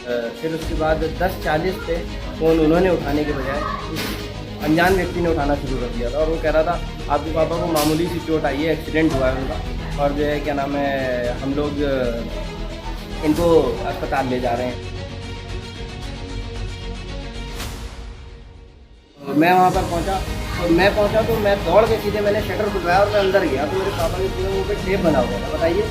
फिर उसके बाद 10:40 पे फ़ोन उन्होंने उठाने के बजाय उस अनजान व्यक्ति ने उठाना शुरू कर दिया था और वो कह रहा था आपके पापा को मामूली सी चोट आई है, एक्सीडेंट हुआ है उनका और जो है क्या नाम है हम लोग इनको अस्पताल ले जा रहे हैं। मैं वहाँ पर पहुँचा तो मैं दौड़ के सीधे मैंने शटर खुलवाया और मैं अंदर गया तो मेरे पापा के पूरे मुँह पे टेप बना हुआ था। बताइए,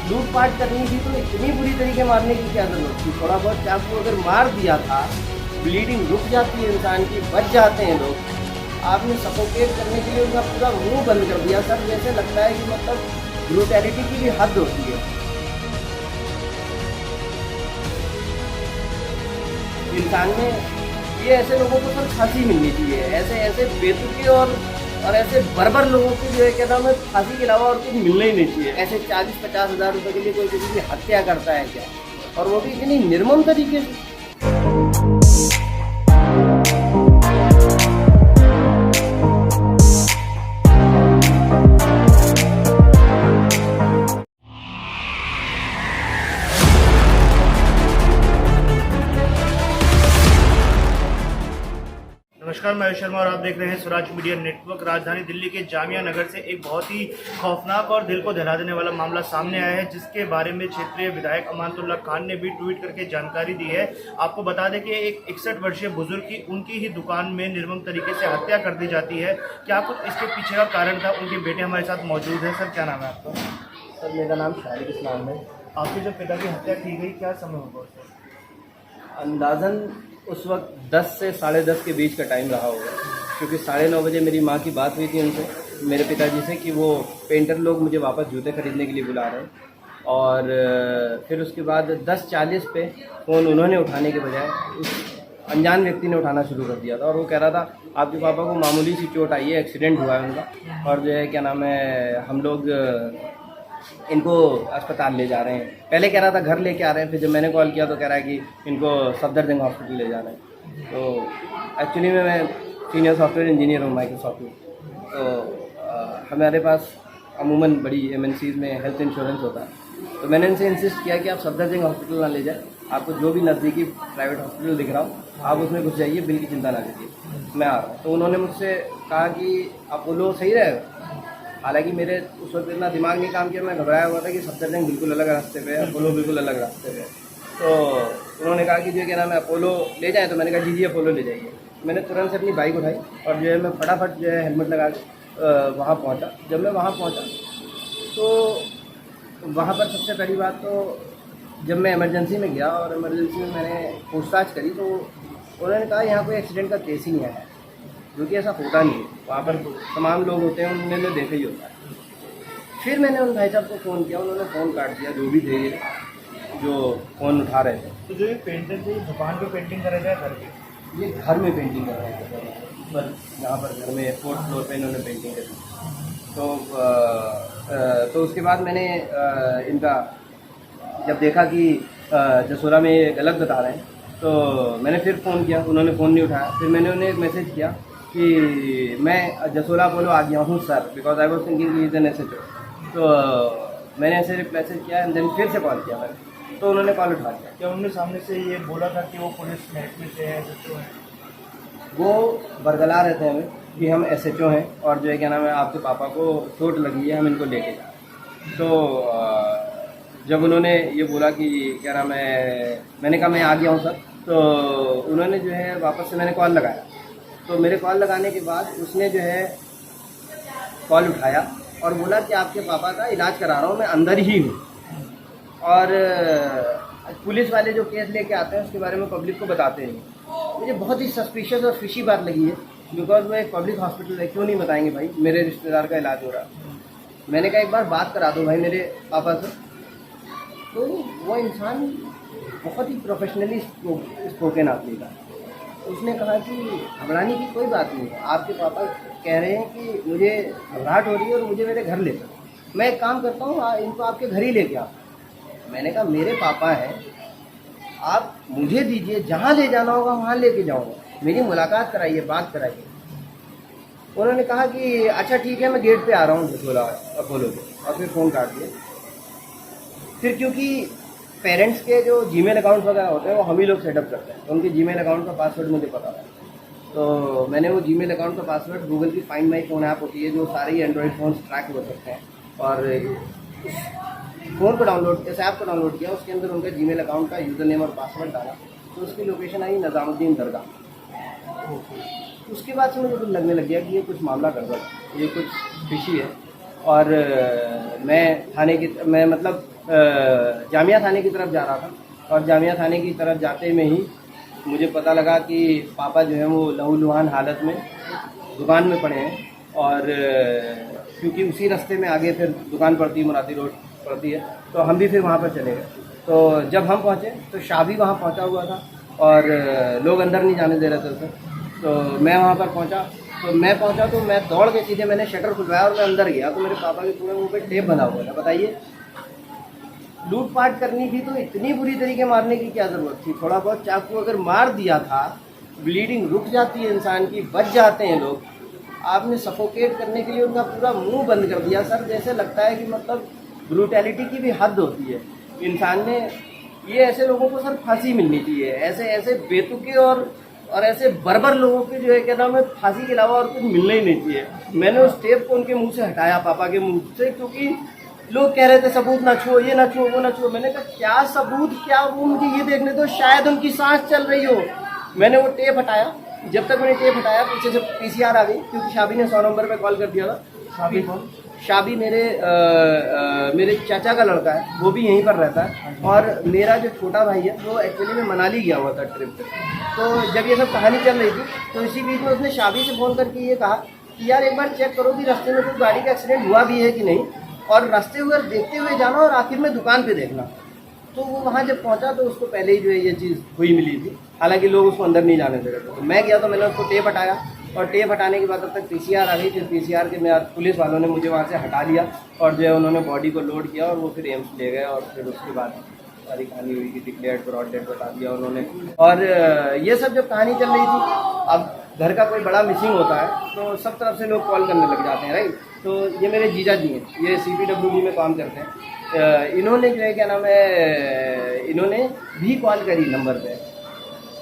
लूटपाट करनी थी तो इतनी बुरी तरीके मारने की क्या जरूरत थी? थोड़ा बहुत चाकू अगर मार दिया था, ब्लीडिंग रुक जाती है इंसान की, बच जाते हैं लोग। आपने सफोकेट करने के लिए उनका पूरा मुंह बंद कर दिया। सर जैसे लगता है कि मतलब ब्रूटैलिटी की भी हद होती है। इंसान में ये ऐसे लोगों को सर फांसी मिलनी चाहिए। ऐसे बेतुके और ऐसे बर्बर लोगों को जो है क्या नाम है फांसी के अलावा और कुछ मिलना ही नहीं चाहिए। ऐसे 40-50 हज़ार रुपये के लिए कोई किसी की हत्या करता है क्या? और वो भी इतनी निर्मम तरीके से। नमस्कार, मैं आयुष शर्मा और आप देख रहे हैं स्वराज मीडिया नेटवर्क। राजधानी दिल्ली के जामिया नगर से एक बहुत ही खौफनाक और दिल को दहला देने वाला मामला सामने आया है, जिसके बारे में क्षेत्रीय विधायक अमानतुल्ला खान ने भी ट्वीट करके जानकारी दी है। आपको बता दें कि एक 61 वर्षीय बुजुर्ग की उनकी ही दुकान में निर्मम तरीके से हत्या कर दी जाती है। क्या कुछ इसके पीछे का कारण था? उनके बेटे हमारे साथ मौजूद है। सर क्या नाम है आपका? सर मेरा नाम शारिक इस्लाम है। आपके जो पिता की हत्या की गई क्या समय होगा उसमें? अंदाज़न उस वक्त 10 से 10:30 के बीच का टाइम रहा होगा, क्योंकि 9:30 बजे मेरी माँ की बात हुई थी उनसे, मेरे पिताजी से, कि वो पेंटर लोग मुझे वापस जूते खरीदने के लिए बुला रहे हैं। और फिर उसके बाद 10:40 पे फ़ोन उन्होंने उठाने के बजाय उस अनजान व्यक्ति ने उठाना शुरू कर दिया था और वो कह रहा था आपके पापा को मामूली सी चोट आई है, एक्सीडेंट हुआ है उनका और जो है क्या नाम है हम लोग इनको अस्पताल ले जा रहे हैं। पहले कह रहा था घर लेके आ रहे हैं, फिर जब मैंने कॉल किया तो कह रहा है कि इनको सफदरजंग हॉस्पिटल ले जा रहे हैं। तो एक्चुअली में मैं सीनियर सॉफ्टवेयर इंजीनियर हूँ माइक्रोसॉफ्ट में। तो हमारे पास अमूमन बड़ी MNCs में हेल्थ इंश्योरेंस होता है। तो मैंने इनसे इंसिस्ट किया कि आप सफदरजंग हॉस्पिटल ना ले जाएं, आपको जो भी नज़दीकी प्राइवेट हॉस्पिटल दिख रहा हो आप उसमें घुस जाइए, बिल की चिंता ना कीजिए, मैं आ रहा हूँ। तो उन्होंने मुझसे कहा कि अपोलो सही रहेगा। हालांकि मेरे उस वक्त इतना दिमाग नहीं काम किया, मैं घबराया हुआ था कि सफदरजंग बिल्कुल अलग रास्ते पे है, अपोलो बिल्कुल अलग रास्ते पे है। तो उन्होंने कहा कि जो क्या नाम है अपोलो ले जाएं, तो मैंने कहा जी अपोलो ले जाइए। मैंने तुरंत से अपनी बाइक उठाई और जो है मैं फटाफट जो है हेलमेट लगा के वहाँ पहुँचा। जब मैं वहाँ पहुँचा तो वहाँ पर सबसे पहली बात तो जब मैं इमरजेंसी में गया और इमरजेंसी में मैंने पूछताछ करी तो उन्होंने कहा यहाँ कोई एक्सीडेंट का केस ही नहीं आया है, क्योंकि ऐसा होता नहीं है। वहाँ पर तमाम लोग होते हैं, उन्होंने देखा ही होता है। फिर मैंने उन भाई साहब को फ़ोन किया, उन्होंने फ़ोन काट दिया, जो भी थे ये जो फ़ोन उठा रहे थे। तो जो ये पेंटर थे दुकान पे पेंटिंग कर रहे थे घर पे? ये घर में पेंटिंग कर रहे थे, पर यहाँ पर घर में 4th फ्लोर पे इन्होंने पेंटिंग करी। तो उसके बाद मैंने इनका जब देखा कि जसोरा में ये गलत बता रहे हैं तो मैंने फिर फ़ोन किया, उन्होंने फ़ोन नहीं उठाया। फिर मैंने उन्हें एक मैसेज किया कि मैं जसोरा अपोलो आ गया हूँ sir, because I was thinking he is an SHO। तो मैंने ऐसे मैसेज किया एंड देन फिर से कॉल किया मैंने, तो उन्होंने कॉल उठा दिया। क्या उन्होंने सामने से ये बोला था कि वो पुलिस महकमे से है, SHO है? वो बरगला रहे थे हमें कि हम SHO हैं और जो है क्या नाम है आपके पापा को चोट लगी है, हम इनको लेके जाए। तो जब उन्होंने ये बोला कि क्या नाम है, मैंने कहा मैं आ गया हूँ सर, तो उन्होंने जो है वापस से मैंने कॉल लगाया। तो मेरे कॉल लगाने के बाद उसने जो है कॉल उठाया और बोला कि आपके पापा का इलाज करा रहा हूँ, मैं अंदर ही हूँ। और पुलिस वाले जो केस लेके आते हैं उसके बारे में पब्लिक को बताते हैं। मुझे बहुत ही सस्पिशियस और फिशी बात लगी है, बिकॉज वो एक पब्लिक हॉस्पिटल है, क्यों नहीं बताएंगे भाई, मेरे रिश्तेदार का इलाज हो रहा है। मैंने कहा एक बार बात करा दो भाई मेरे पापा से। तो वो इंसान बहुत ही प्रोफेशनली स्पोकन आदमी था। उसने कहा कि घबराने की कोई बात नहीं है, आपके पापा कह रहे हैं कि मुझे घबराहट हो रही है और मुझे मेरे घर ले चलो, मैं एक काम करता हूँ इनको आपके घर ही लेके आओ। मैंने कहा मेरे पापा हैं, आप मुझे दीजिए, जहाँ ले जाना होगा वहाँ लेके जाऊँगा, मेरी मुलाकात कराइए, बात कराइए। उन्होंने कहा कि अच्छा ठीक है मैं गेट पे आ रहा हूँ, बोला अपोलो के, और फिर फ़ोन काट दिया। फिर क्योंकि पेरेंट्स के जो जीमेल अकाउंट वगैरह होते हैं वो हम ही लोग सेटअप करते हैं, तो उनके जीमेल अकाउंट का पासवर्ड मुझे पता है। तो मैंने वो जीमेल अकाउंट का पासवर्ड गूगल की फाइंड माई फ़ोन ऐप होती है जो सारे ही एंड्रॉइड फ़ोन ट्रैक हो सकते हैं, और फ़ोन को डाउनलोड, इस ऐप को डाउनलोड किया, उसके अंदर उनका जीमेल अकाउंट का यूज़र नेम और पासवर्ड डाला, तो उसकी लोकेशन आई निज़ामुद्दीन दरगाह। उसके बाद से मुझे कुछ लगने लग गया कि ये कुछ मामला गड़बड़, ये कुछ फिशी है। और मैं मतलब जामिया थाने की तरफ जा रहा था, और जामिया थाने की तरफ जाते में ही मुझे पता लगा कि पापा जो है वो लहूलुहान हालत में दुकान में पड़े हैं, और क्योंकि उसी रास्ते में आगे फिर दुकान पड़ती है, मुरादी रोड पड़ती है, तो हम भी फिर वहाँ पर चले गए। तो जब हम पहुँचे तो शाह भी वहाँ पहुँचा हुआ था, और लोग अंदर नहीं जाने दे रहे थे उसे। तो मैं वहाँ पर पहुँचा, तो मैं दौड़ के सीधे मैंने शटर खुलवाया और मैं अंदर गया, तो मेरे पापा के पूरे मुँह पे टेप बंधा हुआ था। बताइए, लूटपाट करनी थी तो इतनी बुरी तरीके मारने की क्या ज़रूरत थी? थोड़ा बहुत चाकू अगर मार दिया था, ब्लीडिंग रुक जाती है इंसान की, बच जाते हैं लोग। आपने सफोकेट करने के लिए उनका पूरा मुंह बंद कर दिया सर, जैसे लगता है कि मतलब ब्रूटैलिटी की भी हद होती है इंसान ने। ये ऐसे लोगों को सर फांसी मिलनी चाहिए, ऐसे बेतुके और ऐसे बर्बर लोगों के जो है क्या नाम है, फांसी के अलावा और कुछ मिलना ही नहीं चाहिए। मैंने उस टेप को उनके मुंह से हटाया, पापा के मुंह से, क्योंकि लोग कह रहे थे सबूत ना छुओ, ये ना छुओ, वो ना छुओ। मैंने कहा क्या सबूत, क्या वो, मुझे ये देखने दो शायद उनकी सांस चल रही हो। मैंने वो टेप हटाया, जब तक मैंने टेप हटाया पीछे से पीसीआर आ गई, क्योंकि शाबी ने 100 नंबर पे कॉल कर दिया था। शाबी कौन? शाबी मेरे चाचा का लड़का है, वो भी यहीं पर रहता है, और मेरा जो छोटा भाई है वो एक्चुअली में मनाली गया हुआ था ट्रिप पे। तो जब ये सब कहानी चल रही थी तो इसी बीच में उसने शाबी से फ़ोन करके ये कहा कि यार एक बार चेक करो कि रास्ते में कोई गाड़ी का एक्सीडेंट हुआ भी है कि नहीं, और रास्ते हुए देखते हुए जाना और आखिर में दुकान पे देखना। तो वो वहाँ जब पहुँचा तो उसको पहले ही जो है ये चीज़ हुई मिली थी, हालांकि लोग उसको अंदर नहीं जाने दे रहे थे। तो मैं गया तो मैंने उसको टेप हटाया, और टेप हटाने के बाद तब तक पीसीआर आ गई। फिर पीसीआर के मेरा पुलिस वालों ने मुझे वहाँ से हटा लिया, और जो है उन्होंने बॉडी को लोड किया और वो फिर एम्स ले गए, और फिर उसके बाद सारी कहानी हुई कि डिक्लेयर्ड ब्रॉड डेड बता दिया उन्होंने। और ये सब जब कहानी चल रही थी, अब घर का कोई बड़ा मिसिंग होता है तो सब तरफ से लोग कॉल करने लग जाते हैं, राइट। तो ये मेरे जीजा जी हैं, ये CPWD में काम करते हैं। इन्होंने जो है क्या नाम है, इन्होंने भी कॉल करी नंबर पे।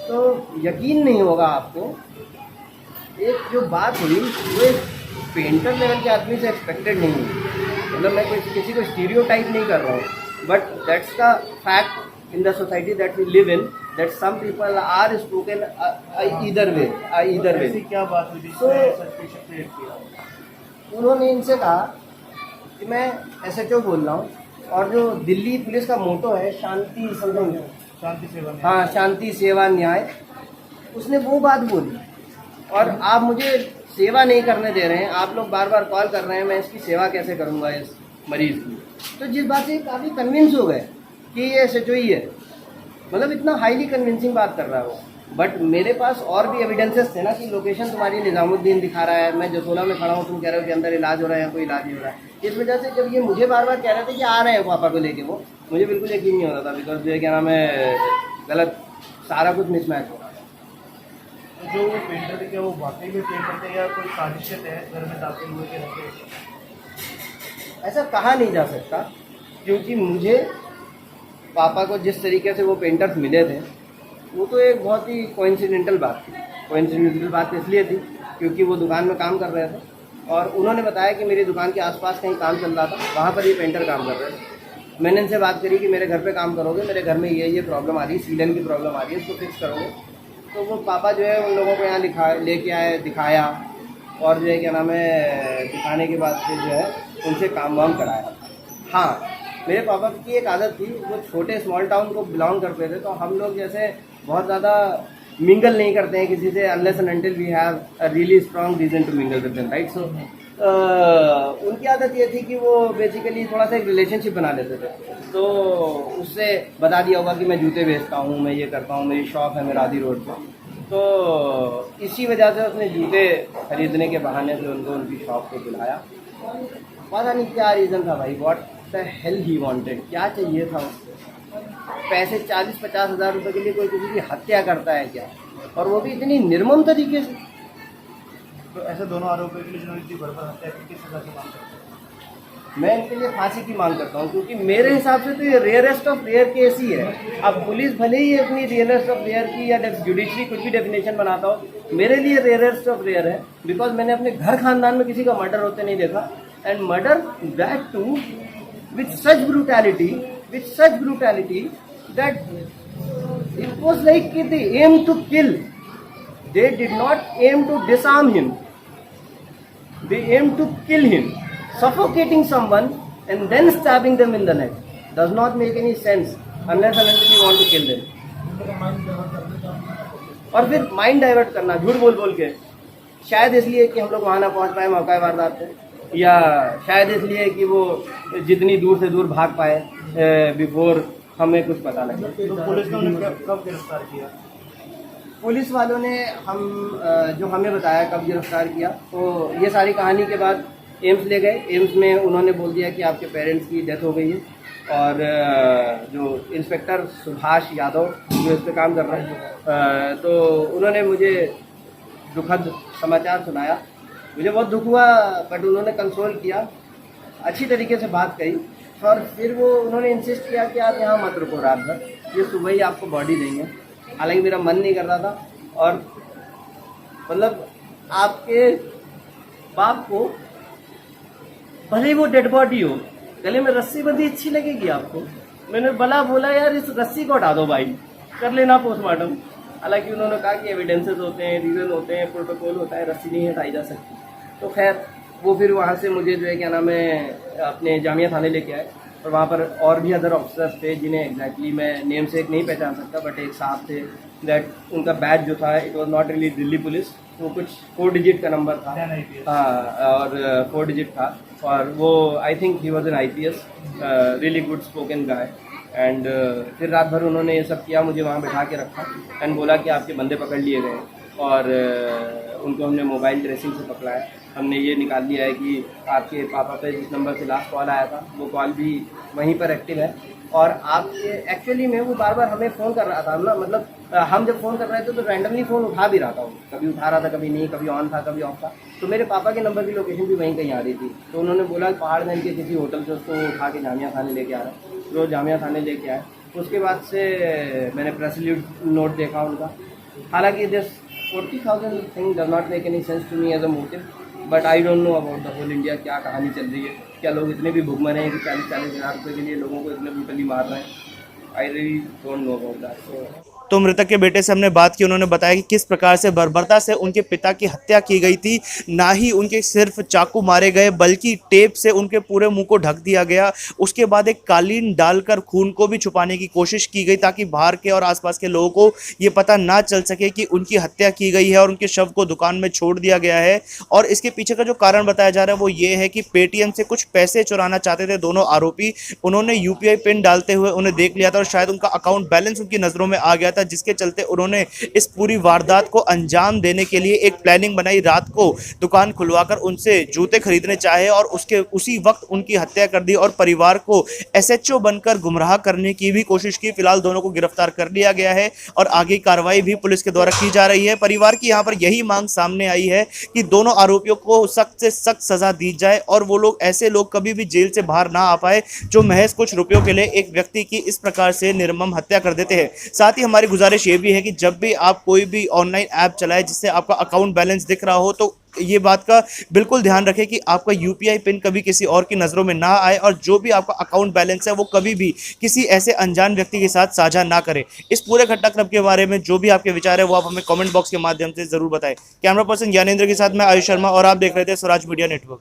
तो यकीन नहीं होगा आपको, एक जो बात हुई वो एक पेंटर लेवल के आदमी से एक्सपेक्टेड नहीं हुई। मतलब मैं किसी को स्टीरियोटाइप नहीं कर रहा हूँ, but that's the fact in the society that we live in, that some people are spoken either way. ऐसी क्या बात हुई So, जिसने उन्होंने इनसे कहा कि मैं SHO बोल रहा हूँ, और जो दिल्ली पुलिस का मोटो है शांति सेवा, हाँ, शांति सेवा न्याय, उसने वो बात बोली, और आप मुझे सेवा नहीं करने दे रहे हैं, आप लोग बार बार कॉल कर रहे हैं, मैं इसकी सेवा कैसे करूँगा इस मरीज़ की। तो जिस बात से काफ़ी कन्विंस हो गए कि ये SHO ही है, मतलब इतना हाईली कन्विंसिंग बात कर रहा है वो। बट मेरे पास और भी एविडेंसेस थे ना कि लोकेशन तुम्हारी निज़ामुद्दीन दिखा रहा है, मैं जसोला में खड़ा हूँ, तुम कह रहे हो कि अंदर इलाज हो रहा है, कोई इलाज नहीं हो रहा है। इस वजह से जब ये मुझे बार बार कह रहे थे कि आ रहे हैं पापा को लेके, वो मुझे बिल्कुल यकीन नहीं हो रहा था, बिकॉज जो है क्या नाम है, गलत सारा कुछ मिसमैच हो रहा है। तो जो वो पेंटर थे, क्या वो वाकई में पेंटर थे या कोई साजिश थे घर में दाखिल हुए के रखे? ऐसा कहा नहीं जा सकता, क्योंकि मुझे पापा को जिस तरीके से वो पेंटर्स मिले थे वो तो एक बहुत ही कोइंसिडेंटल बात थी। कोइंसिडेंटल बात इसलिए थी क्योंकि वो दुकान में काम कर रहे थे, और उन्होंने बताया कि मेरी दुकान के आसपास कहीं काम चल रहा था, वहाँ पर ये पेंटर काम कर रहे थे। मैंने इनसे बात करी कि मेरे घर पे काम करोगे, मेरे घर में ये प्रॉब्लम आ रही है, सीलन की प्रॉब्लम आ रही है, इसको फिक्स करोगे। तो वो पापा जो है उन लोगों को यहाँ लेके आए, दिखाया, और जो है क्या नाम है, दिखाने के बाद फिर जो है उनसे काम वाम कराया। हाँ, मेरे पापा की एक आदत थी, वो छोटे स्मॉल टाउन को बिलोंग करते थे, तो हम लोग जैसे बहुत ज़्यादा मिंगल नहीं करते हैं किसी से, unless and until we have a really strong reason to mingle with them, right. So उनकी आदत ये थी कि वो बेसिकली थोड़ा सा एक रिलेशनशिप बना लेते थे। तो उससे बता दिया होगा कि मैं जूते बेचता हूँ, मैं ये करता हूँ, मेरी शॉप है मेरादी रोड पर। तो इसी वजह से उसने जूते खरीदने के बहाने से उनको उनकी शॉप को बुलाया। पता नहीं क्या रीज़न था भाई, what the hell he wanted, क्या चाहिए था उसको। पैसे 40-50 हज़ार रुपये के लिए कोई किसी की हत्या करता है क्या, और वो भी इतनी निर्मम तरीके से। तो ऐसे दोनों आरोपियों के लिए जिन्होंने इतनी बर्बर हत्या की, किस सजा की मांग करते हैं? मैं इनके लिए फांसी की मांग करता हूँ, क्योंकि मेरे हिसाब से तो ये रेयरेस्ट ऑफ रेयर केस ही है। अब पुलिस भले ही अपनी रेयरेस्ट ऑफ रेयर की या जुडिशरी कुछ भी डेफिनेशन बनाता हो, मेरे लिए रेयरेस्ट ऑफ रेयर है, बिकॉज मैंने अपने घर खानदान में किसी का मर्डर होते नहीं देखा, and murder that too with such brutality that it was like they aimed to kill. They did not aim to disarm him. They aimed to kill him. Suffocating someone and then stabbing them in the neck does not make any sense unless and until you want to kill them. और फिर mind divert करना झूठ बोल बोल के, शायद इसलिए कि हम लोग वहाँ ना पहुँच पाए मौका वारदात पे, या शायद इसलिए कि वो जितनी दूर से दूर भाग पाए बिफोर हमें कुछ पता लगे। तो पुलिस ने उन्हें कब गिरफ्तार किया? पुलिस वालों ने जो हमें बताया कब गिरफ्तार किया, तो ये सारी कहानी के बाद एम्स ले गए। एम्स में उन्होंने बोल दिया कि आपके पेरेंट्स की डेथ हो गई है, और जो इंस्पेक्टर सुभाष यादव जो इस पर काम कर रहे हैं, तो उन्होंने मुझे दुखद समाचार सुनाया। मुझे बहुत दुख हुआ, बट उन्होंने कंसोल किया, अच्छी तरीके से बात कही, और फिर वो उन्होंने इंसिस्ट किया कि आप यहाँ मत रुको रात भर, ये सुबह ही आपको बॉडी देंगे। हालांकि मेरा मन नहीं कर रहा था, और मतलब आपके बाप को भले ही वो डेड बॉडी हो, गले में रस्सी बंधी अच्छी लगेगी आपको? मैंने बोला यार इस रस्सी को हटा दो भाई, कर लेना पोस्टमार्टम। हालांकि उन्होंने कहा कि एविडेंसेस होते हैं, रीज़न होते हैं, प्रोटोकॉल होता है, रस्सी नहीं हटाई जा सकती। तो खैर वो फिर वहाँ से मुझे जो है क्या नाम है अपने जामिया थाने लेके आए, और वहाँ पर और भी अदर ऑफिसर्स थे जिन्हें एग्जैक्टली मैं नेम से एक नहीं पहचान सकता, बट एक साहब थे दैट उनका बैच जो था it was not really Delhi police, वो कुछ 4 डिजिट का नंबर था, हाँ, और 4 डिजिट था, और वो I think he was an IPS, really good spoken guy. And फिर रात भर उन्होंने ये सब किया, मुझे वहाँ बैठा के रखा एंड बोला कि आपके बंदे पकड़ लिए गए, और उनको हमने मोबाइल ट्रेसिंग से पकड़ा है। हमने ये निकाल लिया है कि आपके पापा पे जिस नंबर से लास्ट कॉल आया था वो कॉल भी वहीं पर एक्टिव है, और आपके एक्चुअली में वो बार बार हमें फ़ोन कर रहा था ना, मतलब हम जब फ़ोन कर रहे थे तो रैंडमली फ़ोन उठा भी रहा था, वो कभी उठा रहा था, कभी नहीं, कभी ऑन था, कभी ऑफ था। तो मेरे पापा के नंबर की लोकेशन भी वहीं कहीं आ रही थी, तो उन्होंने बोला पहाड़गंज के किसी होटल से उसको उठा के जामिया थाने लेके आ रहा है, तो जामिया थाने लेके आए। उसके बाद से मैंने प्रेस नोट देखा उनका, हालांकि this 40,000 thing does not make any sense to me as a motive, but I don't know about the whole India क्या कहानी चल रही है, क्या लोग इतने भी भुखमरे हैं कि 40-40 हज़ार रुपये के लिए लोगों को इतने ब्रूटली मार रहे हैं। I really don't know about that. तो मृतक के बेटे से हमने बात की, उन्होंने बताया कि किस प्रकार से बर्बरता से उनके पिता की हत्या की गई थी। ना ही उनके सिर्फ चाकू मारे गए बल्कि टेप से उनके पूरे मुंह को ढक दिया गया। उसके बाद एक कालीन डालकर खून को भी छुपाने की कोशिश की गई ताकि बाहर के और आसपास के लोगों को ये पता ना चल सके कि उनकी हत्या की गई है और उनके शव को दुकान में छोड़ दिया गया है। और इसके पीछे का जो कारण बताया जा रहा है वो ये है कि पेटीएम से कुछ पैसे चुराना चाहते थे दोनों आरोपी। उन्होंने UPI पिन डालते हुए उन्हें देख लिया था और शायद उनका अकाउंट बैलेंस उनकी नज़रों में आ गया था, जिसके चलते उन्होंने इस पूरी वारदात को अंजाम देने के लिए एक प्लानिंग बनाई। रात को दुकान खुलवाकर उनसे जूते खरीदने चाहे और उसी वक्त उनकी हत्या कर दी और परिवार को SHO बनकर गुमराह करने की भी कोशिश की। फिलहाल दोनों को गिरफ्तार कर लिया गया है और आगे कार्रवाई भी पुलिस के द्वारा की जा रही है। परिवार की यहाँ पर यही मांग सामने आई है कि दोनों आरोपियों को सख्त से सख्त सजा दी जाए और वो लोग ऐसे लोग कभी भी जेल से बाहर ना आ पाए जो महज कुछ रुपयों के लिए एक व्यक्ति की इस प्रकार से निर्मम हत्या कर देते हैं। साथ ही हमारी गुजारिश ये भी है कि जब भी आप कोई भी ऑनलाइन ऐप चलाए जिससे आपका अकाउंट बैलेंस दिख रहा हो तो ये बात का बिल्कुल ध्यान रखें कि आपका UPI पिन कभी किसी और की नज़रों में ना आए और जो भी आपका अकाउंट बैलेंस है वो कभी भी किसी ऐसे अनजान व्यक्ति के साथ साझा ना करें। इस पूरे घटनाक्रम के बारे में जो भी आपके विचार है वो आप हमें कमेंट बॉक्स के माध्यम से ज़रूर बताएं। कैमरा पर्सन ज्ञानेंद्र के साथ मैं आयुष शर्मा और आप देख रहे थे स्वराज मीडिया नेटवर्क।